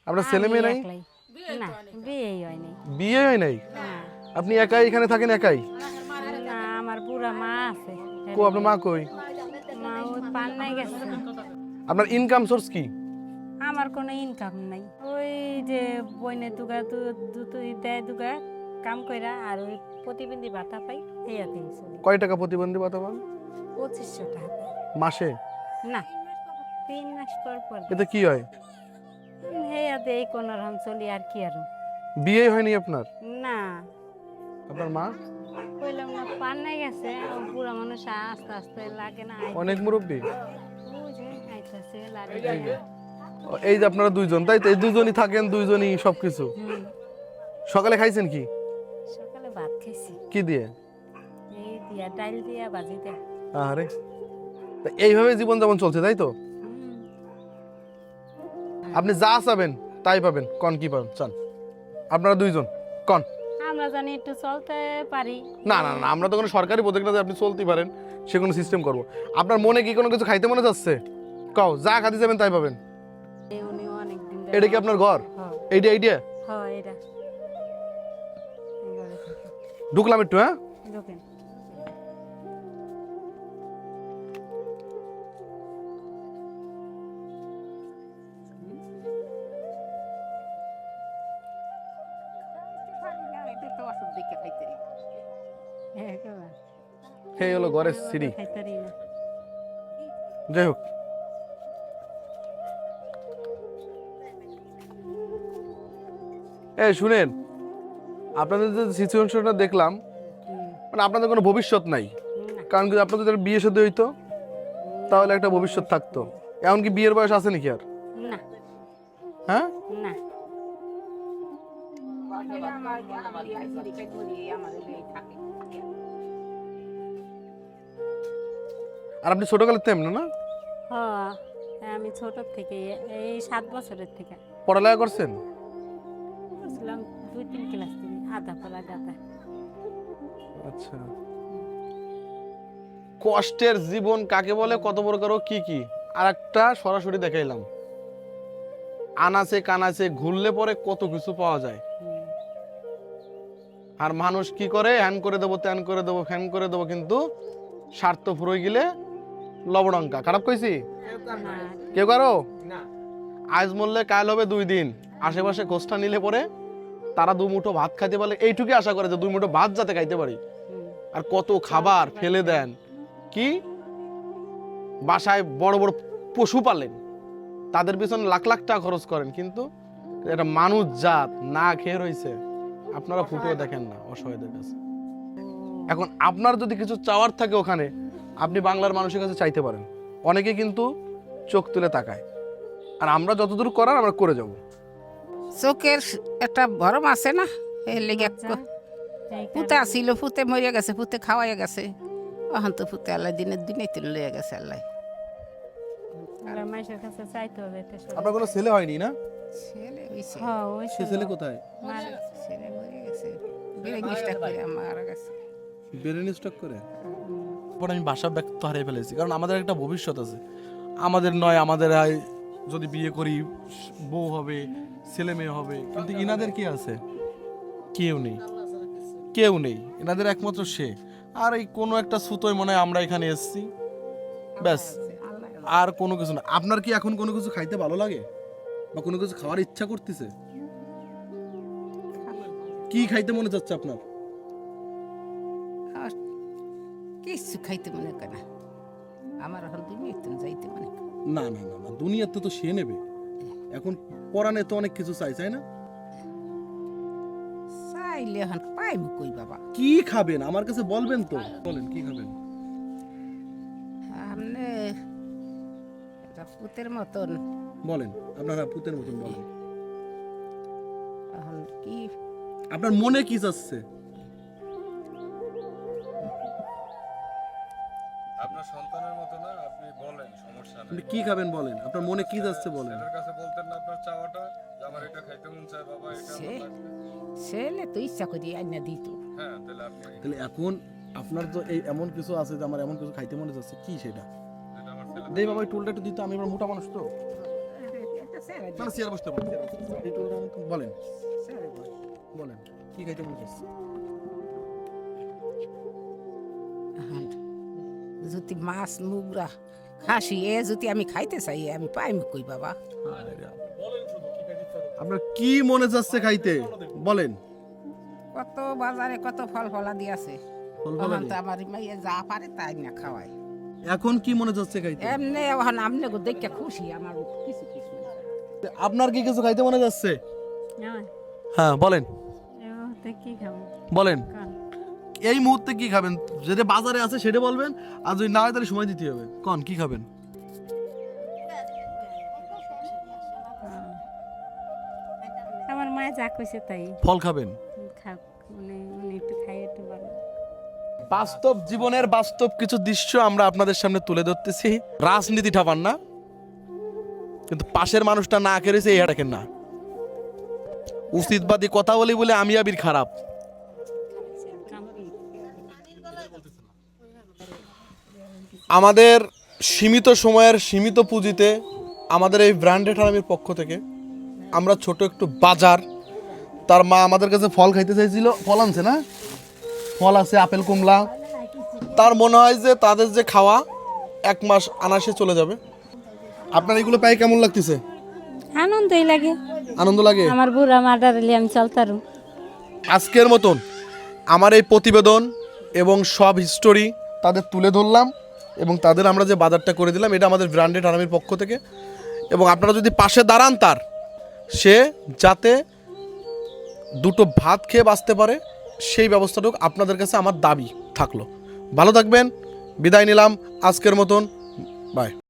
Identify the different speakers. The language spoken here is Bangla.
Speaker 1: আপনার ছেলে মেয়ে নাই?
Speaker 2: না, বিয়েই হয়নি।
Speaker 1: বিয়ে হয় নাই?
Speaker 2: না,
Speaker 1: আপনি একাই এখানে থাকেন একাই?
Speaker 2: না, আমার বুড়া মা আছে।
Speaker 1: কো আপনার মা কই?
Speaker 2: মা ওই পান্নায় গেছে।
Speaker 1: আপনার ইনকাম সোর্স কি?
Speaker 2: আমার কোনো ইনকাম নাই। ওই যে বইনে দুগা দুটো দেয় দুগা কাম কইরা আর ওই প্রতিবন্ধী ভাতা পাই এইয়াতেই চলি।
Speaker 1: কয় টাকা প্রতিবন্ধী ভাতা পান
Speaker 2: 2500 টাকা পাই।
Speaker 1: মাসে?
Speaker 2: না, 3 মাস পর পর
Speaker 1: এতে কি হয়?
Speaker 2: এইয়াতে এই কোন রকম চলি আর কি আর।
Speaker 1: বিয়ে হয়নি আপনার?
Speaker 2: না,
Speaker 1: আপনার মা?
Speaker 2: কইলাম না পান্নায় গেছে। ও বুড়া মানুষ আস্তে আস্তে লাগে না।
Speaker 1: অনেক মুরব্বী?
Speaker 2: ওই যে আইতাছে লাগে না।
Speaker 1: এই যে আপনারা দুইজন, তাই তো? এই দুইজনই থাকেন, দুইজনই সবকিছু। সকালে খাইছেন কি?
Speaker 2: সকালে ভাত খাইছি।
Speaker 1: কি দিয়ে?
Speaker 2: এই দিয়া ডাল দিয়া ভাজি দিয়া।
Speaker 1: আরে তা এইভাবে জীবন যাপন চলছে, তাই তো? আপনি যা চাবেন তাই পাবেন। কন কি পাবেন চান আপনারা দুইজন? কন।
Speaker 2: আমরা জানি একটু চলতে পারি।
Speaker 1: না না না, আমরা তো কোনো সরকারি প্রজেক্ট না যে আপনি চলতে পারেন সে কোনো সিস্টেম করবো। আপনার মনে কি কোনো কিছু খাইতে মনে যাচ্ছে? কও, যা খাতে যাবেন তাই পাবেন।
Speaker 2: উনি অনেক দিন
Speaker 1: এটা কি আপনার ঘর?
Speaker 2: হ্যাঁ
Speaker 1: এইটা এইটা
Speaker 2: হ্যাঁ এটা এবারে থেকে
Speaker 1: ঢুকলাম একটু। হ্যাঁ,
Speaker 2: ঢোকেন। একেবারে
Speaker 1: এই হলো ঘরের সিঁড়ি।
Speaker 2: খাইতারি না।
Speaker 1: যাই হোক, এই শুনেন, আপনাদের যে সিচুয়েশনটা দেখলাম, মানে আপনাদের কোনো ভবিষ্যৎ নাই।
Speaker 2: না,
Speaker 1: কারণ কি আপনাদের যদি বিয়ে সাথে হইতো তাহলে একটা ভবিষ্যৎ থাকতো। এমনকি বিয়ের বয়স আছে নাকি আর?
Speaker 2: না,
Speaker 1: হ্যাঁ,
Speaker 2: না।
Speaker 1: আর আপনি ছোটকালে তেমন না
Speaker 2: হ্যাঁ, আমি ছোট থেকে এই 7 বছরের থেকে
Speaker 1: পড়ালেখা করছেন?
Speaker 2: বুঝলাম 2-3 ক্লাস থেকে আধা পড়া গাদা।
Speaker 1: আচ্ছা, কষ্টের জীবন কাকে বলে, কত প্রকার কি কি, আর একটা সরাসরি দেখাইলাম। আনাচে কানাচে ঘুরলে পরে কত কিছু পাওয়া যায়। আর মানুষ কি করে, হ্যান করে দেবো, ত্যান করে দেবো, ফ্যান করে দেবো, কিন্তু স্বার্থ ফুরোই গেলে লবণঙ্কা। খারাপ কইছি? কেউ কারো আজ মরলে কাল হবে 2 দিন। আশেপাশে খোঁজটা নিলে পরে তারা 2 মুঠো ভাত খাইতে পারলে এইটুকুই আশা করে যে 2 মুঠো ভাত যাতে খাইতে পারি। আর কত খাবার ফেলে দেন। কি বাসায় বড় বড় পশু পালেন, তাদের পিছনে লাখ লাখ টাকা খরচ করেন, কিন্তু এটা মানুষ জাত না খেয়ে রয়েছে। আপনারা ফুটেও দেখেন না অসহায়দের কাছে। এখন আপনার যদি কিছু চাওয়ার থাকে ওখানে, আপনি বাংলার মানুষের কাছে চাইতে পারেন। অনেকে কিন্তু চোখ তুলে তাকায়, আর আমরা যতদূর করার আমরা করে যাব।
Speaker 3: চোখের একটা ভরম আছে না, এই লেগে পুতে আসিল, পুতে মরিয়া গেছে, পুতে খাওয়াইয়া গেছে। ওখান তো পুতে আল্লাহ দিনের দিনে তুলে লইয়া গেছে আল্লাহ।
Speaker 2: আমরা মাইশের কাছে চাইতে হবে এটা সব।
Speaker 1: আপনার কোনো ছেলে হয়নি না?
Speaker 3: ছেলে হইছে,
Speaker 2: হ্যাঁ ওই
Speaker 1: সে ছেলে কোথায়?
Speaker 3: ছেলে মরিয়া গেছে, ব্রেন স্ট্রোক করে মারা গেছে।
Speaker 1: ব্রেন স্ট্রোক করে? পরে আমি বাসা ব্যক্ত হারিয়ে ফেলেছি, কারণ আমাদের একটা ভবিষ্যৎ আছে। আমাদের নয়, আমাদের যদি বিয়ে করি বউ হবে, ছেলে মেয়ে হবে, কিন্তু ইনাদের কি আছে? কেউ নেই, কেউ নেই। এনাদের একমাত্র সে। আর এই কোনো একটা সুতোয় মনে হয় আমরা এখানে এসেছি, ব্যাস, আর কোনো কিছু না। আপনার কি এখন কোনো কিছু খাইতে ভালো লাগে বা কোনো কিছু খাওয়ার ইচ্ছা করতেছে? কি খাইতে মনে যাচ্ছে আপনার?
Speaker 3: আর কিছু খাইতে মনে করে না আমার, এখন দুনিয়াতে যাইতে মনে করে।
Speaker 1: না না না না, দুনিয়াতে তো সে নেবে। এখন পরাণে তো অনেক কিছু চাই, চাই না?
Speaker 3: চাইলে এখন পাইব কই বাবা।
Speaker 1: কি খাবেন আমার কাছে বলবেন তো, বলেন কি খাবেন?
Speaker 3: আপনি একটা পুতের মতন,
Speaker 1: বলেন, আপনারা পুতের মতন বলেন।
Speaker 3: এখন কি
Speaker 1: আপনার মনে কি যাচ্ছে?
Speaker 4: আপনার সন্তানের মতো না, আপনি বলেন, সমস্যা নেই।
Speaker 1: আপনি কি খাবেন বলেন, আপনার মনে কি যাচ্ছে বলেন।
Speaker 4: ছেলের কাছে বলতেন না আপনার চাওয়াটা, যে আমার এটা খাইতে মন চায় বাবা, এটা আমার লাগবে।
Speaker 3: ছেলে তো ইচ্ছা করি আইনা দিত।
Speaker 4: হ্যাঁ, তাহলে আপনি,
Speaker 1: তাহলে এখন আপনার তো এই এমন কিছু আছে যে আমার এমন কিছু খাইতে মনে যাচ্ছে, কি সেটা?
Speaker 4: এটা আমার ছেলে।
Speaker 1: দেই বাবা, এই টুলটা একটু দিতে, আমি এবার মোটা মানুষ তো। না চেয়ার বসতে বলেন, বলেন বলেন কি খাইতে মনে চাচ্ছে?
Speaker 3: যদি মাছ মুগরা খাসি এ যদি আমি খাইতে চাই আমি পাইম কই বাবা।
Speaker 1: আপনার কি মনে যাচ্ছে খাইতে বলেন?
Speaker 3: কত বাজারে কত ফল ফলাদি আছে,
Speaker 1: ফল
Speaker 3: ওখান
Speaker 1: ফলাদি?
Speaker 3: তো আমার মাইয়া যা পারে তাই না খাওয়াই।
Speaker 1: এখন কি মনে যাচ্ছে খাইতে?
Speaker 3: এমনি ওখানে আপনি দেখে খুশি, আমার কিছু কিছু না।
Speaker 1: আপনার কি কিছু খাইতে মনে যাচ্ছে?
Speaker 2: আমার
Speaker 1: হ্যাঁ বলেন
Speaker 2: এই মুহূর্তে কি খাবো
Speaker 1: বলেন।
Speaker 2: কারণ
Speaker 1: এই মুহূর্তে কি খাবেন? যেটা বাজারে আছে সেটা বলবেন, আর যদি না হয় তাহলে সময় দিতে হবে। কোন কি খাবেন?
Speaker 2: আমার মা যা কইছে তাই
Speaker 1: ফল খাবেন।
Speaker 2: খাক, মানে উনি একটু খাই একটু ভালো।
Speaker 1: বাস্তব জীবনের বাস্তব কিছু দৃশ্য আমরা আপনাদের সামনে তুলে ধরতেছি। রাজনীতি ঠাপান না, কিন্তু পাশের মানুষটা না করেছে এই হাটাকেন না। উচিতবাদী কথা বলি বলে আমি আবির খারাপ। আমাদের সীমিত সময়ের সীমিত পুঁজিতে আমাদের এই ব্র্যান্ডেড হারামির পক্ষ থেকে আমরা ছোট একটু বাজার, তার মা আমাদের কাছে ফল খাইতে চাইছিল, ফল আনছে না, ফল আছে আপেল কমলা। তার মনে হয় যে তাদের যে খাওয়া 1 মাস আনাসে চলে যাবে। আপনার এগুলো পাই কেমন লাগতেছে?
Speaker 2: আনন্দই লাগে,
Speaker 1: আনন্দ লাগে?
Speaker 2: আমার বুড়া মাটার আমি চলতারু।
Speaker 1: আজকের মতন আমার এই প্রতিবেদন এবং সব হিস্টোরি তাদের তুলে ধরলাম, এবং তাদের আমরা যে বাজারটা করে দিলাম এটা আমাদের ব্র্যান্ডেড আরামের পক্ষ থেকে। এবং আপনারা যদি পাশে দাঁড়ান তার, সে যাতে দুটো ভাত খেয়ে বাঁচতে পারে সেই ব্যবস্থাটুকু আপনাদের কাছে আমার দাবি থাকলো। ভালো থাকবেন, বিদায় নিলাম আজকের মতন, বাই।